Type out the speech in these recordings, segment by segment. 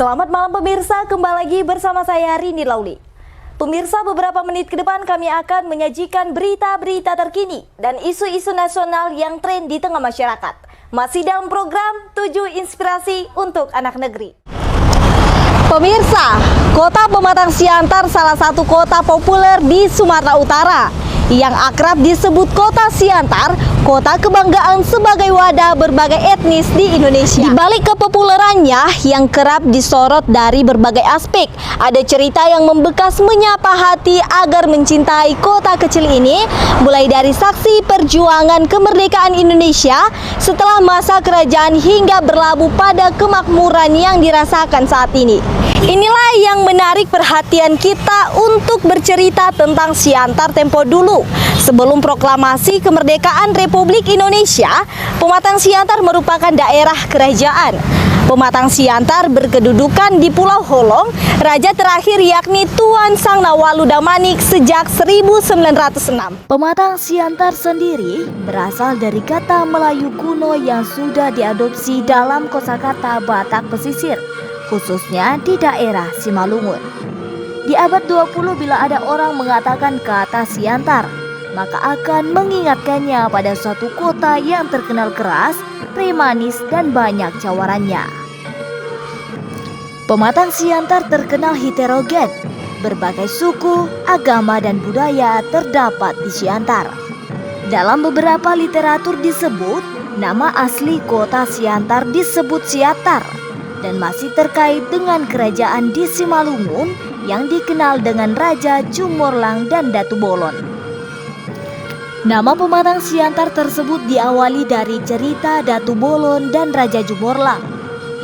Selamat malam pemirsa, kembali lagi bersama saya Rini Lauli. Pemirsa, beberapa menit ke depan kami akan menyajikan berita-berita terkini dan isu-isu nasional yang tren di tengah masyarakat. Masih dalam program 7 Inspirasi untuk Anak Negeri. Pemirsa, Kota Pematang Siantar salah satu kota populer di Sumatera Utara yang akrab disebut Kota Siantar, kota kebanggaan sebagai wadah berbagai etnis di Indonesia. Di balik kepopulerannya yang kerap disorot dari berbagai aspek, ada cerita yang membekas menyapa hati agar mencintai kota kecil ini, mulai dari saksi perjuangan kemerdekaan Indonesia setelah masa kerajaan hingga berlabuh pada kemakmuran yang dirasakan saat ini. Inilah yang menarik perhatian kita untuk bercerita tentang Siantar tempo dulu. Sebelum proklamasi kemerdekaan Republik Indonesia, Pematang Siantar merupakan daerah kerajaan. Pematang Siantar berkedudukan di Pulau Holong, raja terakhir yakni Tuan Sang Nawalu Damanik sejak 1906. Pematang Siantar sendiri berasal dari kata Melayu kuno yang sudah diadopsi dalam kosakata Batak pesisir, khususnya di daerah Simalungun. Di abad 20 bila ada orang mengatakan kata Siantar, maka akan mengingatkannya pada suatu kota yang terkenal keras, premanis, dan banyak cawarannya. Pematang Siantar terkenal heterogen. Berbagai suku, agama, dan budaya terdapat di Siantar. Dalam beberapa literatur disebut, nama asli kota Siantar disebut Siatar dan masih terkait dengan kerajaan di Simalungun yang dikenal dengan Raja Jumorlang dan Datu Bolon. Nama Pematang Siantar tersebut diawali dari cerita Datu Bolon dan Raja Jumorlang,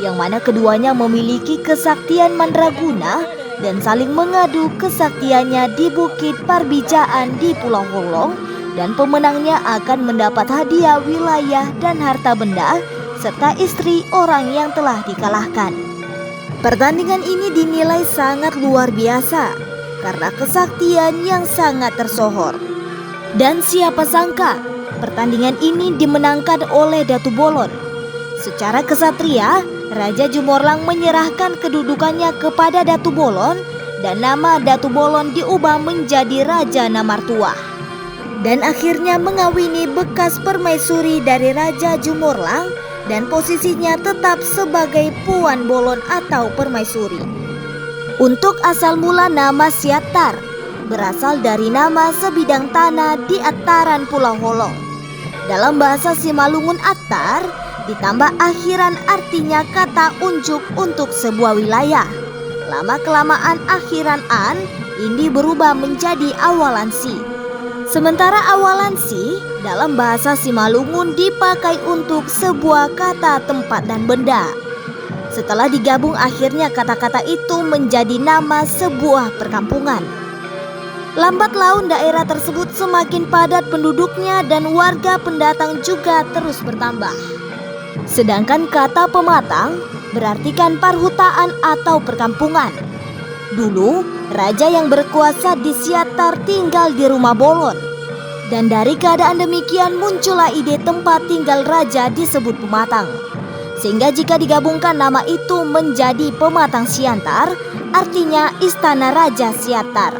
yang mana keduanya memiliki kesaktian mandraguna dan saling mengadu kesaktiannya di Bukit Parbijaan di Pulau Holong, dan pemenangnya akan mendapat hadiah wilayah dan harta benda serta istri orang yang telah dikalahkan. Pertandingan ini dinilai sangat luar biasa karena kesaktian yang sangat tersohor. Dan siapa sangka pertandingan ini dimenangkan oleh Datu Bolon. Secara kesatria, Raja Jumorlang menyerahkan kedudukannya kepada Datu Bolon dan nama Datu Bolon diubah menjadi Raja Namartua. Dan akhirnya mengawini bekas permaisuri dari Raja Jumorlang dan posisinya tetap sebagai Puan Bolon atau permaisuri. Untuk asal mula nama Siatar berasal dari nama sebidang tanah di ataran Pulau Holong. Dalam bahasa Simalungun, atar ditambah akhiran artinya kata unjuk untuk sebuah wilayah. Lama-kelamaan akhiran an ini berubah menjadi awalan si. Sementara awalan si dalam bahasa Simalungun dipakai untuk sebuah kata tempat dan benda. Setelah digabung akhirnya kata-kata itu menjadi nama sebuah perkampungan. Lambat laun daerah tersebut semakin padat penduduknya dan warga pendatang juga terus bertambah. Sedangkan kata pematang berartikan parhutaan atau perkampungan. Dulu, raja yang berkuasa di Siatar tinggal di rumah Bolon. Dan dari keadaan demikian muncullah ide tempat tinggal raja disebut Pematang. Sehingga jika digabungkan nama itu menjadi Pematang Siantar, artinya Istana Raja Siatar.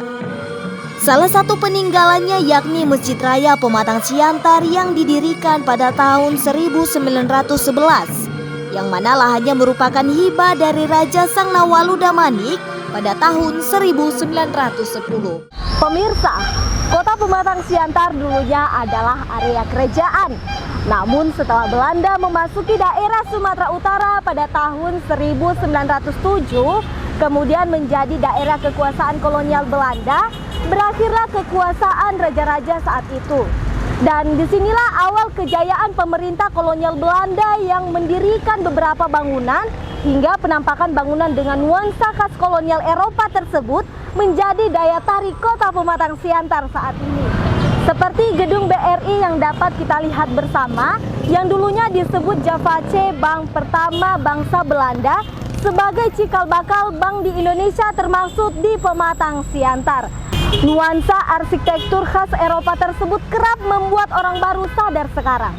Salah satu peninggalannya yakni Masjid Raya Pematang Siantar yang didirikan pada tahun 1911, yang mana lahannya merupakan hibah dari Raja Sang Nawalu Damanik pada tahun 1910. Pemirsa, Kota Pematang Siantar dulunya adalah area kerajaan. Namun setelah Belanda memasuki daerah Sumatera Utara pada tahun 1907, kemudian menjadi daerah kekuasaan kolonial Belanda, berakhirlah kekuasaan raja-raja saat itu. Dan disinilah awal kejayaan pemerintah kolonial Belanda yang mendirikan beberapa bangunan hingga penampakan bangunan dengan nuansa khas kolonial Eropa tersebut menjadi daya tarik Kota Pematang Siantar saat ini. Seperti gedung BRI yang dapat kita lihat bersama, yang dulunya disebut Javace, bank pertama bangsa Belanda, sebagai cikal bakal bank di Indonesia termasuk di Pematang Siantar. Nuansa arsitektur khas Eropa tersebut kerap membuat orang baru sadar sekarang.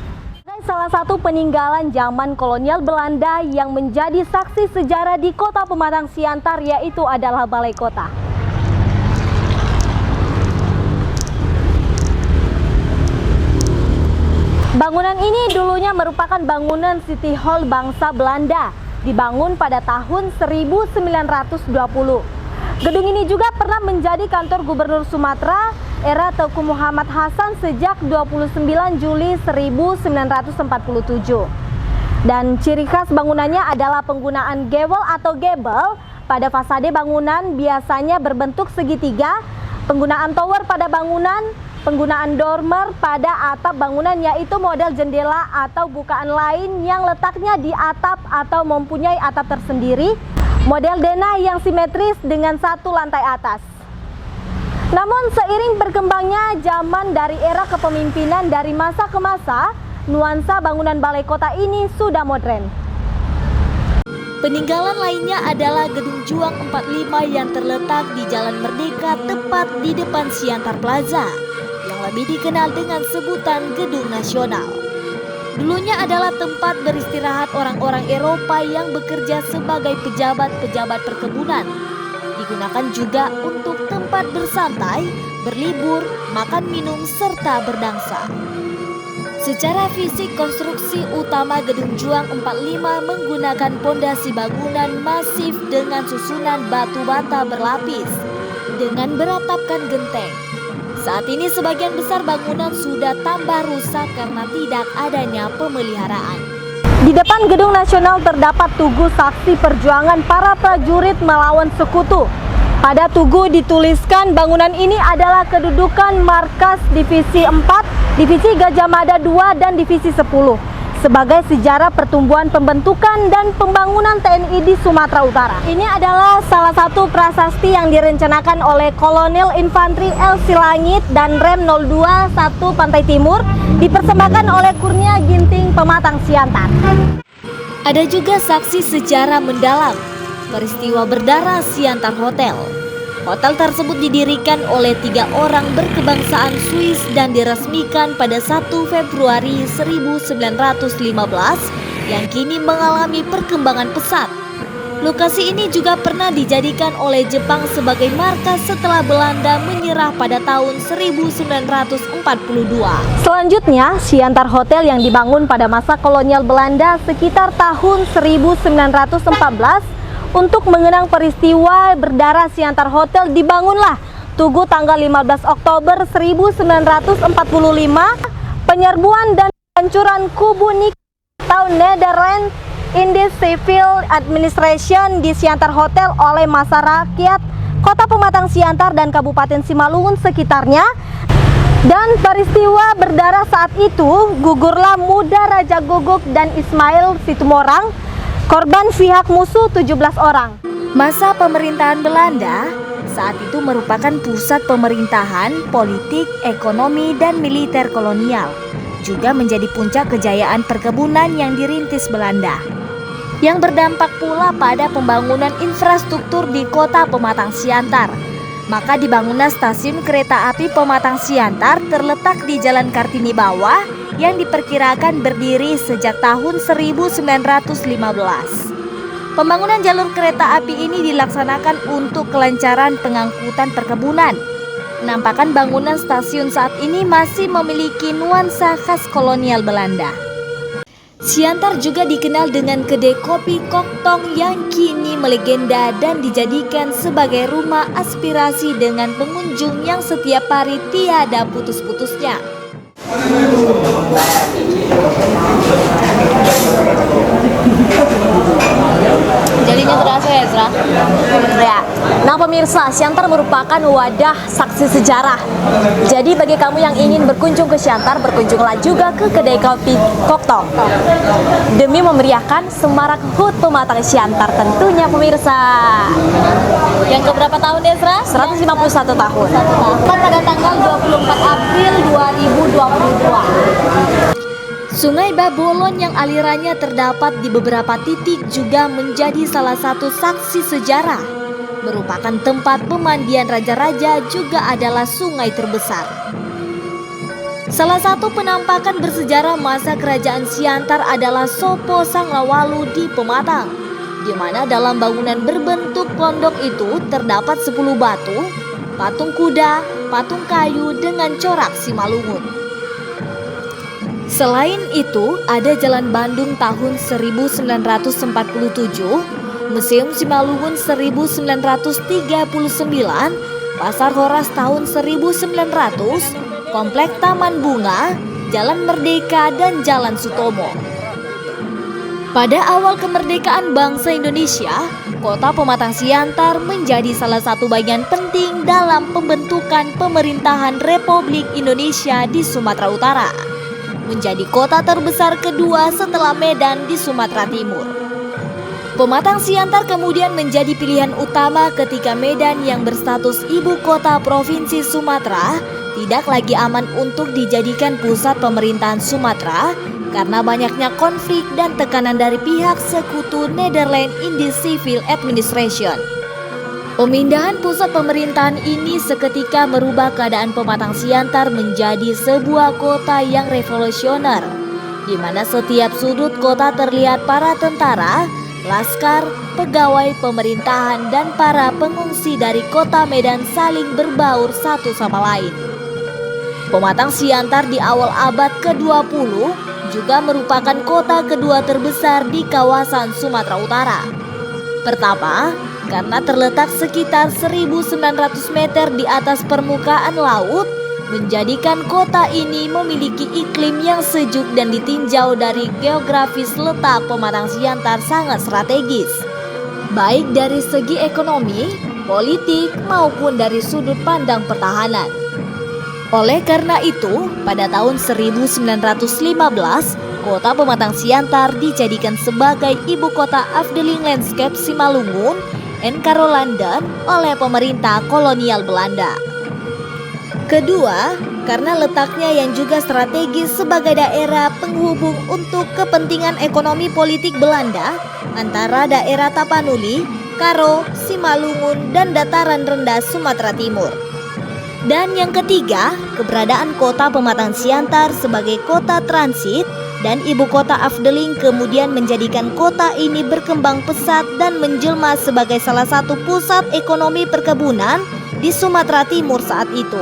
Salah satu peninggalan zaman kolonial Belanda yang menjadi saksi sejarah di Kota Pematang Siantar yaitu adalah Balai Kota. Bangunan ini dulunya merupakan bangunan City Hall bangsa Belanda, dibangun pada tahun 1920. Gedung ini juga pernah menjadi kantor Gubernur Sumatera era Teuku Muhammad Hasan sejak 29 Juli 1947. Dan ciri khas bangunannya adalah penggunaan gewel atau gebel pada fasade bangunan biasanya berbentuk segitiga, penggunaan tower pada bangunan, penggunaan dormer pada atap bangunan yaitu model jendela atau bukaan lain yang letaknya di atap atau mempunyai atap tersendiri, model denah yang simetris dengan satu lantai atas. Namun seiring berkembangnya zaman dari era kepemimpinan dari masa ke masa, nuansa bangunan Balai Kota ini sudah modern. Peninggalan lainnya adalah Gedung Juang 45 yang terletak di Jalan Merdeka tepat di depan Siantar Plaza, yang lebih dikenal dengan sebutan Gedung Nasional. Dulunya adalah tempat beristirahat orang-orang Eropa yang bekerja sebagai pejabat-pejabat perkebunan. Digunakan juga untuk tempat bersantai, berlibur, makan minum, serta berdangsa. Secara fisik, konstruksi utama Gedung Juang 45 menggunakan pondasi bangunan masif dengan susunan batu bata berlapis dengan beratapkan genteng. Saat ini sebagian besar bangunan sudah tambah rusak karena tidak adanya pemeliharaan. Di depan Gedung Nasional terdapat tugu saksi perjuangan para prajurit melawan sekutu. Pada tugu dituliskan bangunan ini adalah kedudukan markas Divisi 4, Divisi Gajah Mada 2, dan Divisi 10 sebagai sejarah pertumbuhan pembentukan dan pembangunan TNI di Sumatera Utara. Ini adalah salah satu prasasti yang direncanakan oleh Kolonel Infanteri L. Silangit dan Rem 021 Pantai Timur, dipersembahkan oleh Kurnia Ginting Pematang Siantar. Ada juga saksi sejarah mendalam, peristiwa berdarah Siantar Hotel. Hotel tersebut didirikan oleh 3 orang berkebangsaan Swiss dan diresmikan pada 1 Februari 1915 yang kini mengalami perkembangan pesat. Lokasi ini juga pernah dijadikan oleh Jepang sebagai markas setelah Belanda menyerah pada tahun 1942. Selanjutnya, Siantar Hotel yang dibangun pada masa kolonial Belanda sekitar tahun 1914 untuk mengenang peristiwa berdarah Siantar Hotel dibangunlah Tugu tanggal 15 Oktober 1945, penyerbuan dan hancuran kubu Nikel atau Netherlands Indies Civil Administration di Siantar Hotel oleh masyarakat Kota Pematang Siantar dan Kabupaten Simalungun sekitarnya. Dan peristiwa berdarah saat itu gugurlah muda Raja Guguk dan Ismail Situmorang, korban pihak musuh 17 orang. Masa pemerintahan Belanda saat itu merupakan pusat pemerintahan, politik, ekonomi, dan militer kolonial. Juga menjadi puncak kejayaan perkebunan yang dirintis Belanda, yang berdampak pula pada pembangunan infrastruktur di Kota Pematang Siantar. Maka dibangunlah stasiun kereta api Pematang Siantar terletak di Jalan Kartini Bawah yang diperkirakan berdiri sejak tahun 1915. Pembangunan jalur kereta api ini dilaksanakan untuk kelancaran pengangkutan perkebunan. Penampakan bangunan stasiun saat ini masih memiliki nuansa khas kolonial Belanda. Siantar juga dikenal dengan kedai kopi Koktong yang kini melegenda dan dijadikan sebagai rumah aspirasi dengan pengunjung yang setiap hari tiada putus-putusnya. Jadinya terasa ya, Zra? Ya. Nah pemirsa, Siantar merupakan wadah saksi sejarah. Jadi bagi kamu yang ingin berkunjung ke Siantar, berkunjunglah juga ke kedai kopi Koktong demi memeriahkan Semarak HUT Pematang Siantar tentunya pemirsa. Yang keberapa tahun ya, Zra? 151 tahun. Pada tanggal 24 April 2022. Sungai Babolon yang alirannya terdapat di beberapa titik juga menjadi salah satu saksi sejarah. Merupakan tempat pemandian raja-raja, juga adalah sungai terbesar. Salah satu penampakan bersejarah masa kerajaan Siantar adalah Sopo Sanglawalu di Pematang, di mana dalam bangunan berbentuk pondok itu terdapat 10 batu, patung kuda, patung kayu dengan corak Simalungun. Selain itu, ada Jalan Bandung tahun 1947, Museum Simalungun 1939, Pasar Horas tahun 1900, Komplek Taman Bunga, Jalan Merdeka, dan Jalan Sutomo. Pada awal kemerdekaan bangsa Indonesia, Kota Pematang Siantar menjadi salah satu bagian penting dalam pembentukan pemerintahan Republik Indonesia di Sumatera Utara. Menjadi kota terbesar kedua setelah Medan di Sumatera Timur. Pematang Siantar kemudian menjadi pilihan utama ketika Medan yang berstatus ibu kota Provinsi Sumatera tidak lagi aman untuk dijadikan pusat pemerintahan Sumatera karena banyaknya konflik dan tekanan dari pihak sekutu Netherlands in the Civil Administration. Pemindahan pusat pemerintahan ini seketika merubah keadaan Pematang Siantar menjadi sebuah kota yang revolusioner, di mana setiap sudut kota terlihat para tentara, laskar, pegawai pemerintahan, dan para pengungsi dari kota Medan saling berbaur satu sama lain. Pematang Siantar di awal abad ke-20 juga merupakan kota kedua terbesar di kawasan Sumatera Utara. Pertama, karena terletak sekitar 1.900 meter di atas permukaan laut, menjadikan kota ini memiliki iklim yang sejuk dan ditinjau dari geografis letak Pematang Siantar sangat strategis, baik dari segi ekonomi, politik, maupun dari sudut pandang pertahanan. Oleh karena itu, pada tahun 1915, kota Pematang Siantar dijadikan sebagai ibu kota Afdeling Landscape Simalungun and Carolandan oleh pemerintah kolonial Belanda. Kedua, karena letaknya yang juga strategis sebagai daerah penghubung untuk kepentingan ekonomi politik Belanda antara daerah Tapanuli, Karo, Simalungun, dan dataran rendah Sumatera Timur. Dan yang ketiga, keberadaan kota Pematang Siantar sebagai kota transit dan ibu kota Afdeling kemudian menjadikan kota ini berkembang pesat dan menjelma sebagai salah satu pusat ekonomi perkebunan di Sumatera Timur saat itu.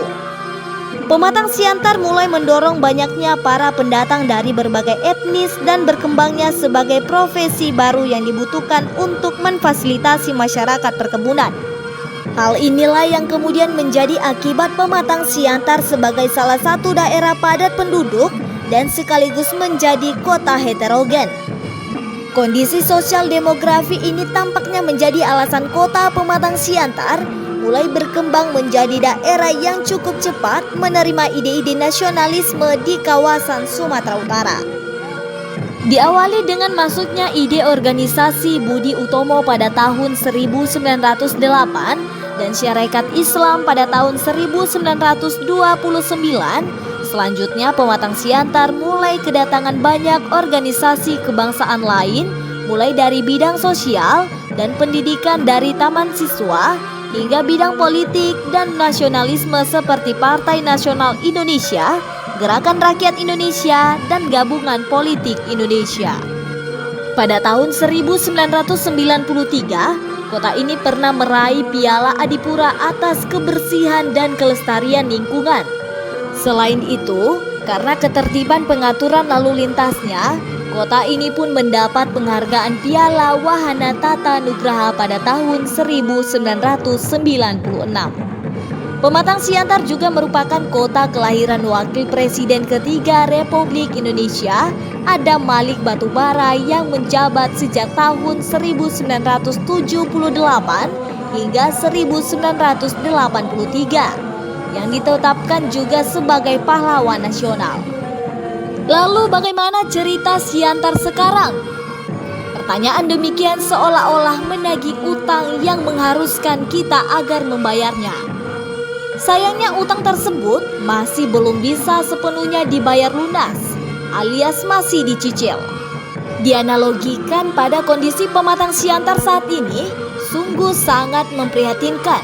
Pematang Siantar mulai mendorong banyaknya para pendatang dari berbagai etnis dan berkembangnya sebagai profesi baru yang dibutuhkan untuk memfasilitasi masyarakat perkebunan. Hal inilah yang kemudian menjadi akibat Pematang Siantar sebagai salah satu daerah padat penduduk dan sekaligus menjadi kota heterogen. Kondisi sosial demografi ini tampaknya menjadi alasan kota Pematang Siantar mulai berkembang menjadi daerah yang cukup cepat menerima ide-ide nasionalisme di kawasan Sumatera Utara. Diawali dengan masuknya ide organisasi Budi Utomo pada tahun 1908 dan Syarikat Islam pada tahun 1929, selanjutnya Pematang Siantar mulai kedatangan banyak organisasi kebangsaan lain, mulai dari bidang sosial dan pendidikan dari taman siswa, hingga bidang politik dan nasionalisme seperti Partai Nasional Indonesia, Gerakan Rakyat Indonesia, dan Gabungan Politik Indonesia. Pada tahun 1993, kota ini pernah meraih Piala Adipura atas kebersihan dan kelestarian lingkungan. Selain itu, karena ketertiban pengaturan lalu lintasnya, kota ini pun mendapat penghargaan Piala Wahana Tata Nugraha pada tahun 1996. Pematang Siantar juga merupakan kota kelahiran Wakil Presiden ketiga Republik Indonesia, Adam Malik Batubara, yang menjabat sejak tahun 1978 hingga 1983, yang ditetapkan juga sebagai pahlawan nasional. Lalu bagaimana cerita Siantar sekarang? Pertanyaan demikian seolah-olah menagih utang yang mengharuskan kita agar membayarnya. Sayangnya utang tersebut masih belum bisa sepenuhnya dibayar lunas, alias masih dicicil. Dianalogikan pada kondisi Pematang Siantar saat ini, sungguh sangat memprihatinkan.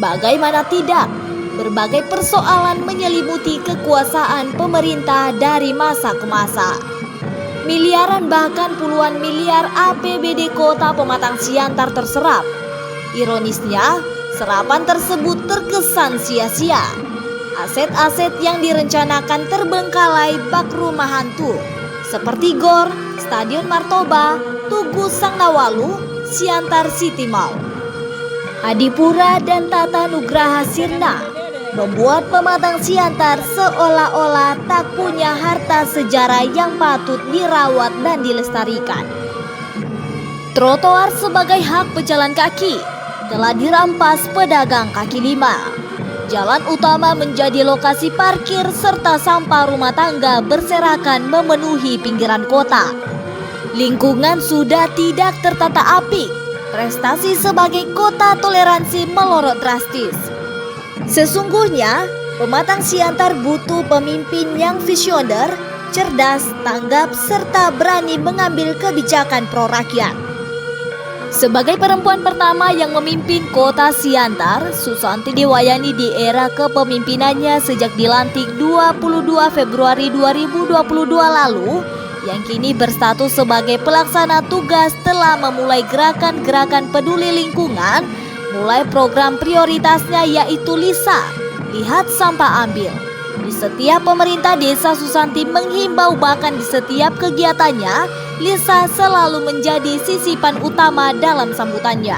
Bagaimana tidak, berbagai persoalan menyelimuti kekuasaan pemerintah dari masa ke masa. Miliaran bahkan puluhan miliar APBD Kota Pematang Siantar terserap. Ironisnya, serapan tersebut terkesan sia-sia. Aset-aset yang direncanakan terbengkalai bak rumah hantu, seperti GOR, Stadion Martoba, Tugu Sangnawalu, Siantar City Mall, Adipura, dan Tata Nugraha Sirna, membuat Pematang Siantar seolah-olah tak punya harta sejarah yang patut dirawat dan dilestarikan. Trotoar sebagai hak pejalan kaki telah dirampas pedagang kaki lima. Jalan utama menjadi lokasi parkir serta sampah rumah tangga berserakan memenuhi pinggiran kota. Lingkungan sudah tidak tertata apik. Prestasi sebagai kota toleransi melorot drastis. Sesungguhnya, Pematang Siantar butuh pemimpin yang visioner, cerdas, tanggap, serta berani mengambil kebijakan pro rakyat. Sebagai perempuan pertama yang memimpin kota Siantar, Susanti Dewayani di era kepemimpinannya sejak dilantik 22 Februari 2022 lalu, yang kini berstatus sebagai pelaksana tugas telah memulai gerakan-gerakan peduli lingkungan, mulai program prioritasnya yaitu LISA, Lihat Sampah Ambil. Di setiap pemerintah desa, Susanti menghimbau, bahkan di setiap kegiatannya, LISA selalu menjadi sisipan utama dalam sambutannya.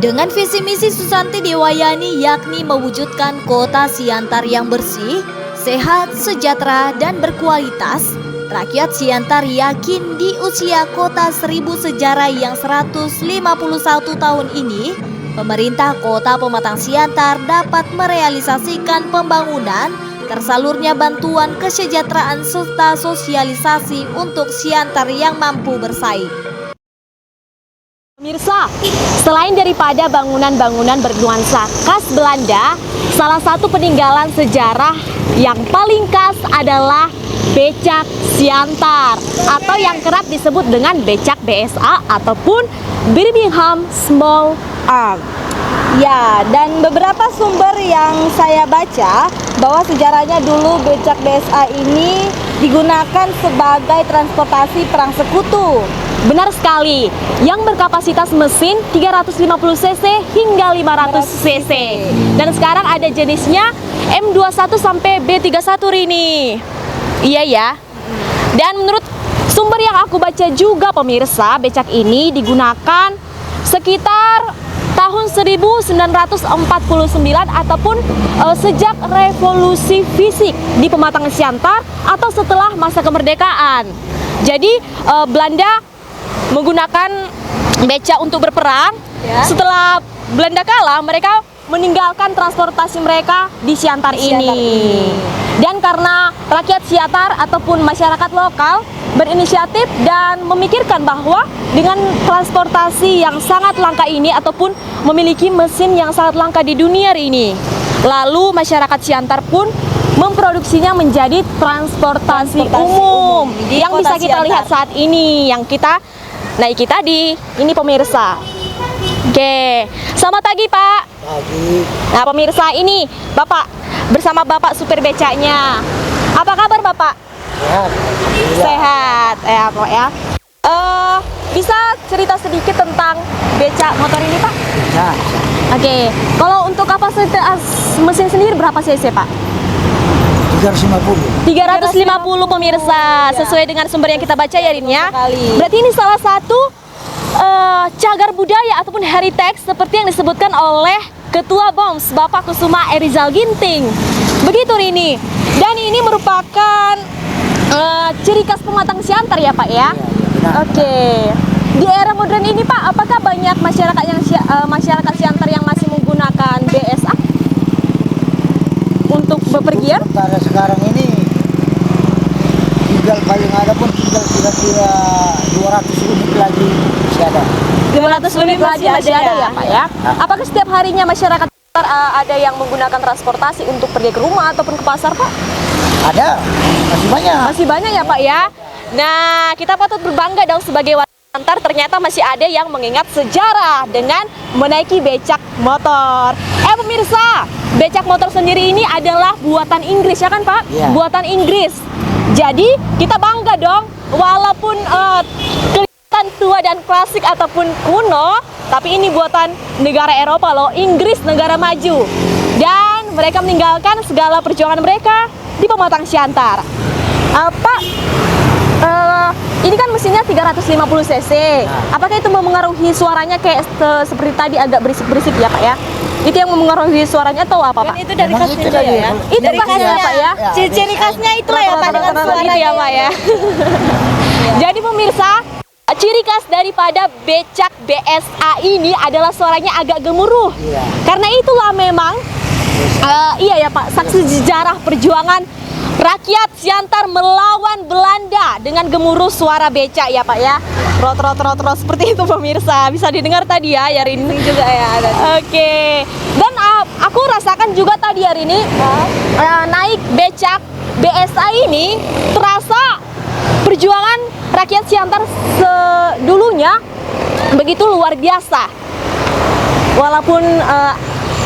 Dengan visi misi Susanti Dewayani yakni mewujudkan kota Siantar yang bersih, sehat, sejahtera, dan berkualitas, rakyat Siantar yakin di usia kota 1000 sejarah yang 151 tahun ini, pemerintah Kota Pematang Siantar dapat merealisasikan pembangunan, tersalurnya bantuan kesejahteraan serta sosialisasi untuk Siantar yang mampu bersaing. Pemirsa, selain daripada bangunan-bangunan bernuansa khas Belanda, salah satu peninggalan sejarah yang paling khas adalah becak Siantar atau yang kerap disebut dengan becak BSA ataupun Birmingham Small Arm. Ya, dan beberapa sumber yang saya baca bahwa sejarahnya dulu becak BSA ini digunakan sebagai transportasi perang sekutu. Benar sekali, yang berkapasitas mesin 350 cc hingga 500 cc. Dan sekarang ada jenisnya M21 sampai B31 Rini. Iya ya. Dan menurut sumber yang aku baca juga pemirsa, becak ini digunakan sekitar tahun 1949 ataupun sejak revolusi fisik di Pematang Siantar atau setelah masa kemerdekaan. Jadi Belanda menggunakan becak untuk berperang. Ya. Setelah Belanda kalah, mereka meninggalkan transportasi mereka di Siantar ini. Dan karena rakyat Siantar ataupun masyarakat lokal berinisiatif dan memikirkan bahwa dengan transportasi yang sangat langka ini ataupun memiliki mesin yang sangat langka di dunia ini, lalu masyarakat Siantar pun memproduksinya menjadi transportasi umum yang bisa kita lihat saat ini, yang kita naiki tadi. Ini pemirsa. Oke, selamat pagi Pak. Pagi. Nah pemirsa, ini Bapak bersama Bapak supir becaknya. Apa kabar Bapak? Sehat. Sehat ya Pak ya. Bisa cerita sedikit tentang becak motor ini Pak? Bisa. Oke, kalau untuk kapasitas mesin sendiri berapa cc Pak? 350. 350 pemirsa, sesuai dengan sumber yang kita baca ya Rin ya. Berarti ini salah satu cagar budaya ataupun heritage seperti yang disebutkan oleh Ketua BOMS Bapak Kusuma Erizal Ginting. Begitu Rini. Dan ini merupakan ciri khas Pematang Siantar ya Pak ya. Oke. Di era modern ini Pak, apakah banyak masyarakat Siantar yang masih menggunakan BSA untuk bepergian? Sementara sekarang ini tinggal paling ada pun tinggal kira-kira 200 unit lagi masih ada. 200 unit lagi masih ada ya Pak ya. Apakah setiap harinya masyarakat ada yang menggunakan transportasi untuk pergi ke rumah ataupun ke pasar Pak? Ada, masih banyak. Masih banyak ya Pak ya. Nah, kita patut berbangga dong sebagai warga Siantar ternyata masih ada yang mengingat sejarah dengan menaiki becak motor. Pemirsa, becak motor sendiri ini adalah buatan Inggris ya kan Pak? Iya. Buatan Inggris. Jadi kita bangga dong, walaupun kelihatan tua dan klasik ataupun kuno, tapi ini buatan negara Eropa loh, Inggris, negara maju. Dan mereka meninggalkan segala perjuangan mereka di pematang Siantar. Pak, ini kan mesinnya 350 cc. Apakah itu mempengaruhi suaranya kayak seperti tadi agak berisik-berisik ya Pak ya? Itu yang mempengaruhi suaranya atau apa Pak? Itu dari Memang khasnya itu ya? dari- Itu dari khasnya khasnya Pak ya? Ciri-ciri khasnya itulah ya Pak dengan suaranya. Gitu ya Pak ya. Jadi pemirsa, ciri khas daripada becak BSA ini adalah suaranya agak gemuruh. Iya. Karena itulah memang iya ya Pak, saksi sejarah perjuangan rakyat Siantar melawan Belanda dengan gemuruh suara becak ya Pak ya. Trot seperti itu pemirsa. Bisa didengar tadi ya hari ini juga ya. Oke. Dan aku rasakan juga tadi hari ini naik becak BSA ini terasa perjuangan rakyat Siantar sedulunya begitu luar biasa. Walaupun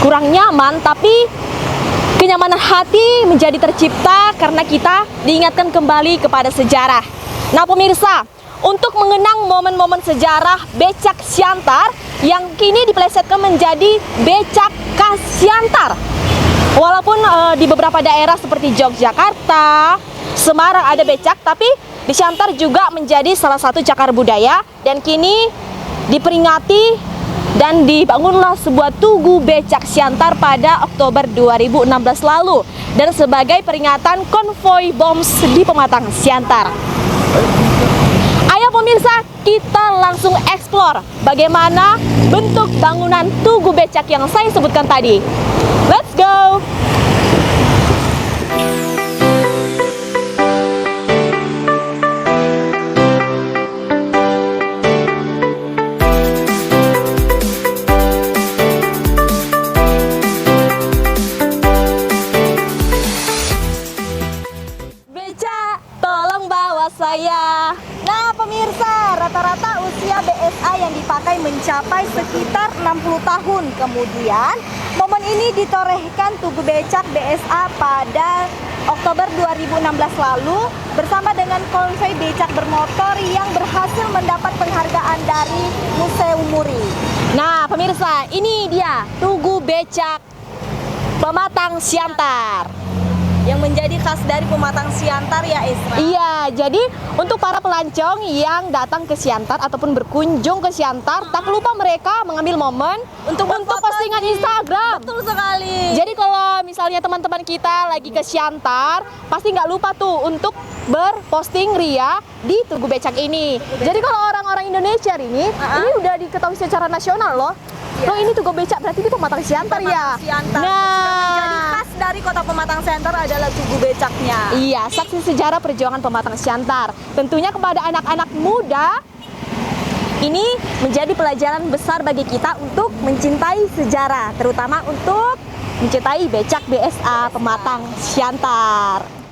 kurang nyaman, tapi kenyamanan hati menjadi tercipta karena kita diingatkan kembali kepada sejarah. Nah pemirsa, untuk mengenang momen-momen sejarah becak Siantar yang kini dipelesetkan menjadi becak khas Siantar. Walaupun di beberapa daerah seperti Yogyakarta, Semarang ada becak, tapi di Siantar juga menjadi salah satu cagar budaya dan kini diperingati dan dibangunlah sebuah tugu becak Siantar pada Oktober 2016 lalu dan sebagai peringatan konvoi BOMS di pematang Siantar. Ayo pemirsa, kita langsung eksplor bagaimana bentuk bangunan tugu becak yang saya sebutkan tadi. Let's go! Becak, tolong bawa saya. Nah pemirsa, rata-rata usia BSA yang dipakai mencapai sekitar 60 tahun. Kemudian, momen ini ditorehkan Tugu Becak BSA pada Oktober 2016 lalu bersama dengan konvoi becak bermotor yang berhasil mendapat penghargaan dari Museum Muri. Nah, pemirsa, ini dia Tugu Becak Pematang Siantar. Yang menjadi khas dari pematang Siantar ya Isra. Iya, jadi untuk para pelancong yang datang ke Siantar ataupun berkunjung ke Siantar, tak lupa mereka mengambil momen untuk postingan Instagram. Betul sekali. Jadi kalau misalnya teman-teman kita lagi ke Siantar, pasti nggak lupa tuh untuk berposting ria di Tugu Becak ini. Jadi kalau orang-orang Indonesia ini udah diketahui secara nasional loh. Oh ini Tugu Becak berarti itu Pematang Siantar ya. Siantar. Nah, Sudah menjadi khas dari kota Pematang Siantar adalah Tugu Becaknya. iya, saksi sejarah perjuangan Pematang Siantar. Tentunya kepada anak-anak muda, ini menjadi pelajaran besar bagi kita untuk mencintai sejarah, terutama untuk mencintai becak BSA Pematang Siantar.